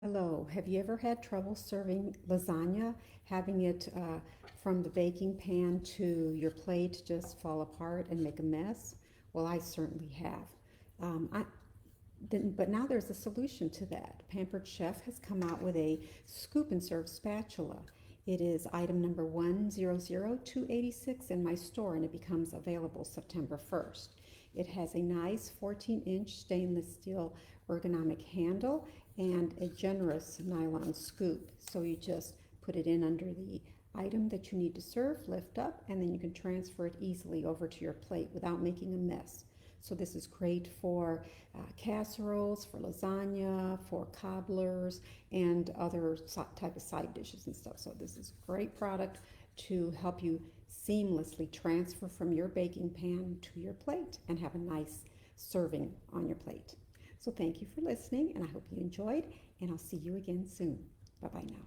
Hello, have you ever had trouble serving lasagna, having it from the baking pan to your plate just fall apart and make a mess? Well, I certainly have. I didn't, but now there's a solution to that. Pampered Chef has come out with a scoop and serve spatula. It is item number 100286 in my store and it becomes available September 1st. It has a nice 14-inch stainless steel ergonomic handle and a generous nylon scoop. So you just put it in under the item that you need to serve, lift up, and then you can transfer it easily over to your plate without making a mess. So this is great for casseroles, for lasagna, for cobblers, and other type of side dishes and stuff. So this is a great product to help you seamlessly transfer from your baking pan to your plate and have a nice serving on your plate. So thank you for listening, and I hope you enjoyed, and I'll see you again soon. Bye-bye now.